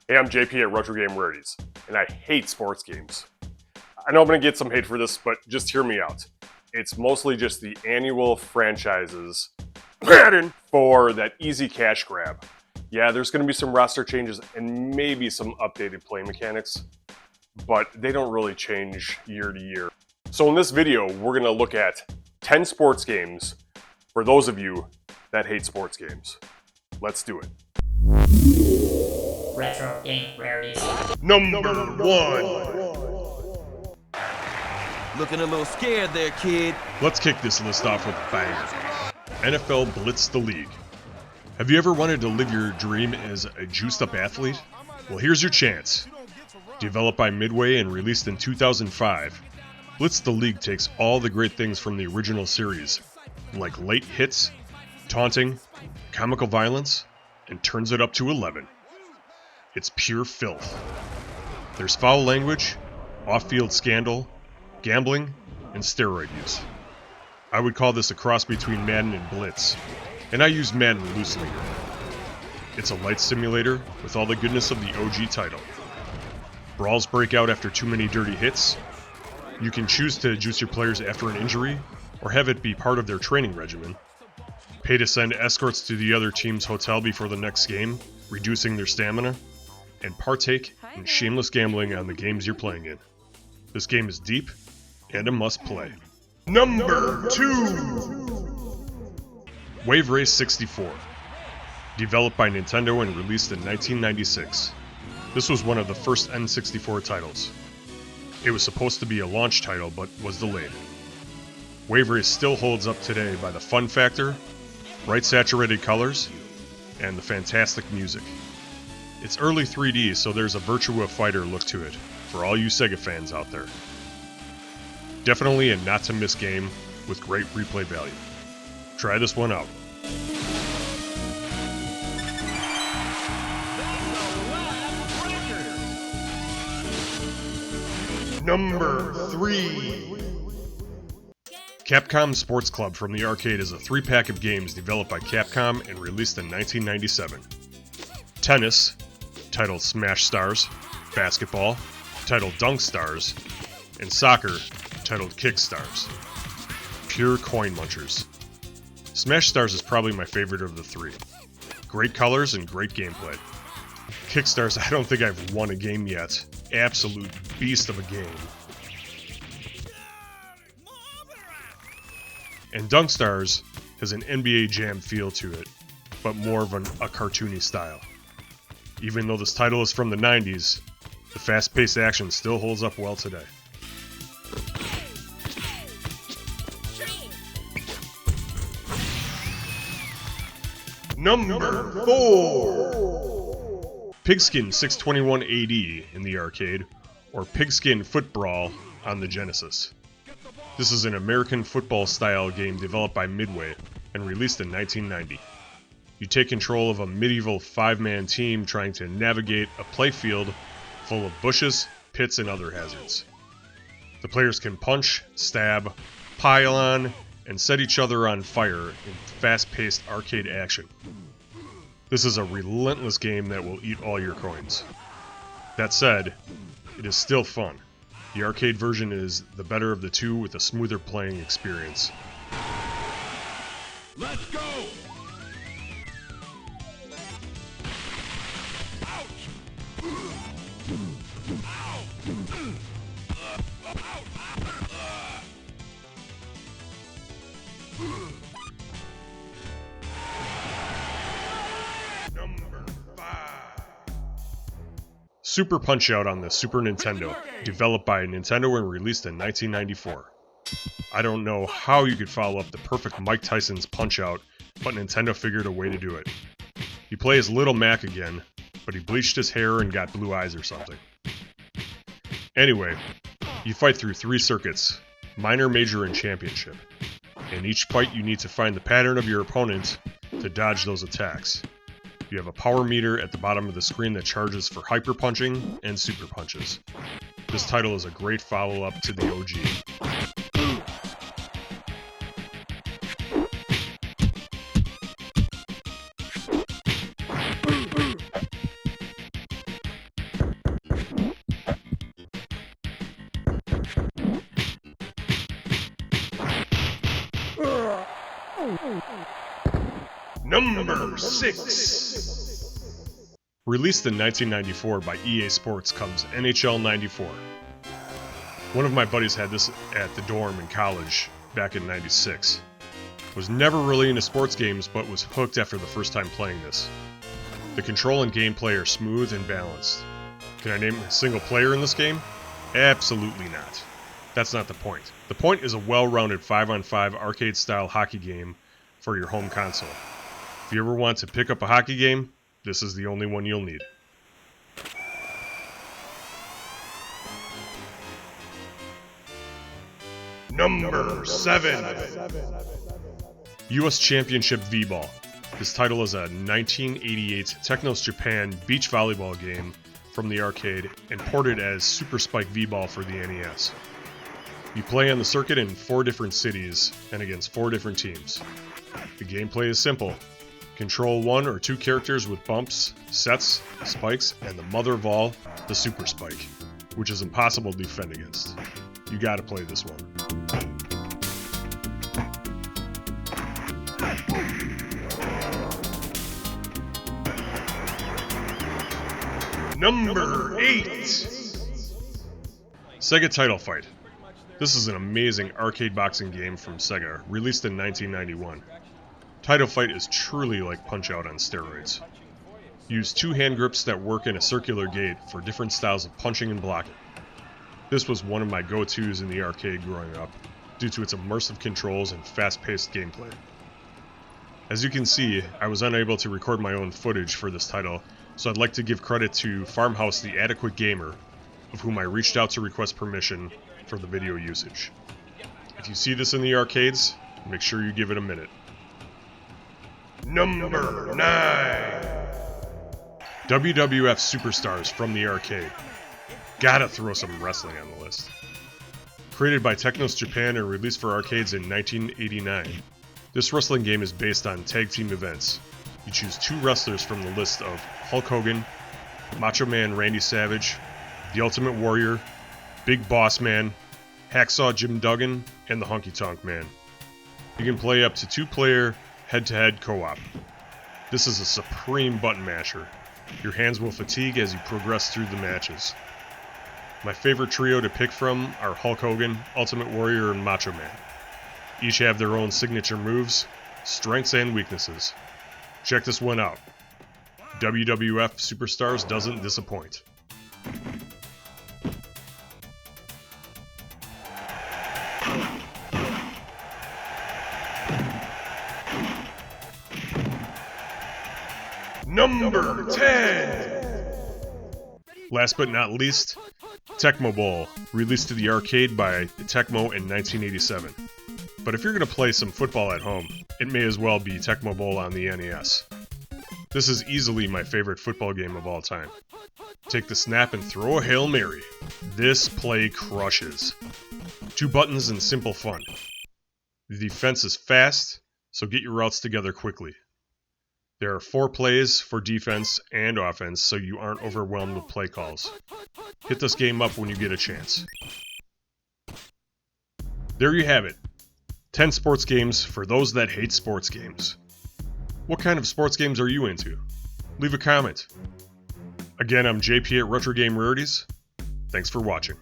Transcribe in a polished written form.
Hey, I'm JP at Retro Game Rarities, and I hate sports games. I know I'm going to get some hate for this, but just hear me out. It's mostly just the annual franchises pattern for that easy cash grab. Yeah, there's going to be some roster changes and maybe some updated play mechanics, but they don't really change year to year. So in this video, we're going to look at 10 sports games for those of you that hate sports games. Let's do it. Retro Game Rarities. Number 1. Looking a little scared there, kid. Let's kick this list off with a banger. NFL Blitz the League. Have you ever wanted to live your dream as a juiced-up athlete? Well, here's your chance. Developed by Midway and released in 2005, Blitz the League takes all the great things from the original series, like late hits, taunting, comical violence, and turns it up to 11. It's pure filth. There's foul language, off-field scandal, gambling, and steroid use. I would call this a cross between Madden and Blitz, and I use Madden loosely here. It's a light simulator with all the goodness of the OG title. Brawls break out after too many dirty hits. You can choose to juice your players after an injury, or have it be part of their training regimen. Pay to send escorts to the other team's hotel before the next game, reducing their stamina, and partake in shameless gambling on the games you're playing in. This game is deep and a must-play. Number 2. Wave Race 64. Developed by Nintendo and released in 1996. This was one of the first N64 titles. It was supposed to be a launch title, but was delayed. Wave Race still holds up today by the fun factor, bright saturated colors, and the fantastic music. It's early 3D, so there's a Virtua Fighter look to it, for all you Sega fans out there. Definitely a not-to-miss game with great replay value. Try this one out. Number 3. Capcom Sports Club from the arcade is a 3-pack of games developed by Capcom and released in 1997. Tennis, titled Smash Stars, basketball, titled Dunk Stars, and soccer, titled Kick Stars. Pure coin munchers. Smash Stars is probably my favorite of the 3. Great colors and great gameplay. Kick Stars, I don't think I've won a game yet. Absolute beast of a game. And Dunk Stars has an NBA Jam feel to it, but more of a cartoony style. Even though this title is from the 90s, the fast-paced action still holds up well today. Number 4. Pigskin 621 AD in the arcade, or Pigskin Footbrawl on the Genesis. This is an American football-style game developed by Midway and released in 1990. You take control of a medieval 5-man team trying to navigate a playfield full of bushes, pits, and other hazards. The players can punch, stab, pile on, and set each other on fire in fast-paced arcade action. This is a relentless game that will eat all your coins. That said, it is still fun. The arcade version is the better of the two with a smoother playing experience. Let's go! Number 5. Super Punch-Out on the Super Nintendo, developed by Nintendo and released in 1994. I don't know how you could follow up the perfect Mike Tyson's Punch-Out, but Nintendo figured a way to do it. You play as Little Mac again, but he bleached his hair and got blue eyes or something. Anyway, you fight through 3 circuits, minor, major, and championship. In each fight you need to find the pattern of your opponent to dodge those attacks. You have a power meter at the bottom of the screen that charges for hyper punching and super punches. This title is a great follow-up to the OG. Number 6. Released in 1994 by EA Sports comes NHL 94. One of my buddies had this at the dorm in college back in 96. Was never really into sports games, but was hooked after the first time playing this. The control and gameplay are smooth and balanced. Can I name a single player in this game? Absolutely not. That's not the point. The point is a well-rounded 5-on-5 arcade-style hockey game for your home console. If you ever want to pick up a hockey game, this is the only one you'll need. Number 7. US Championship V-Ball. This title is a 1988 Technos Japan beach volleyball game from the arcade and ported as Super Spike V-Ball for the NES. You play on the circuit in 4 different cities and against 4 different teams. The gameplay is simple. Control 1 or 2 characters with bumps, sets, spikes, and the mother of all, the Super Spike, which is impossible to defend against. You gotta play this one. Number 8. Sega Title Fight. This is an amazing arcade boxing game from Sega, released in 1991. Title Fight is truly like Punch-Out on steroids. Use 2 hand grips that work in a circular gate for different styles of punching and blocking. This was one of my go-tos in the arcade growing up, due to its immersive controls and fast-paced gameplay. As you can see, I was unable to record my own footage for this title, so I'd like to give credit to Farmhouse the Adequate Gamer, of whom I reached out to request permission for the video usage. If you see this in the arcades, make sure you give it a minute. Number 9. WWF Superstars from the arcade. Gotta throw some wrestling on the list. Created by Technos Japan and released for arcades in 1989. This wrestling game is based on tag team events. You choose 2 wrestlers from the list of Hulk Hogan, Macho Man Randy Savage, The Ultimate Warrior, Big Boss Man, Hacksaw Jim Duggan, and the Honky Tonk Man. You can play up to 2-player head-to-head co-op. This is a supreme button masher. Your hands will fatigue as you progress through the matches. My favorite trio to pick from are Hulk Hogan, Ultimate Warrior, and Macho Man. Each have their own signature moves, strengths, and weaknesses. Check this one out. WWF Superstars doesn't disappoint. Number 10! Last but not least, Tecmo Bowl, released to the arcade by Tecmo in 1987. But if you're going to play some football at home, it may as well be Tecmo Bowl on the NES. This is easily my favorite football game of all time. Take the snap and throw a Hail Mary. This play crushes. 2 buttons and simple fun. The defense is fast, so get your routes together quickly. There are 4 plays for defense and offense, so you aren't overwhelmed with play calls. Hit this game up when you get a chance. There you have it. 10 sports games for those that hate sports games. What kind of sports games are you into? Leave a comment. Again, I'm JP at Retro Game Rarities. Thanks for watching.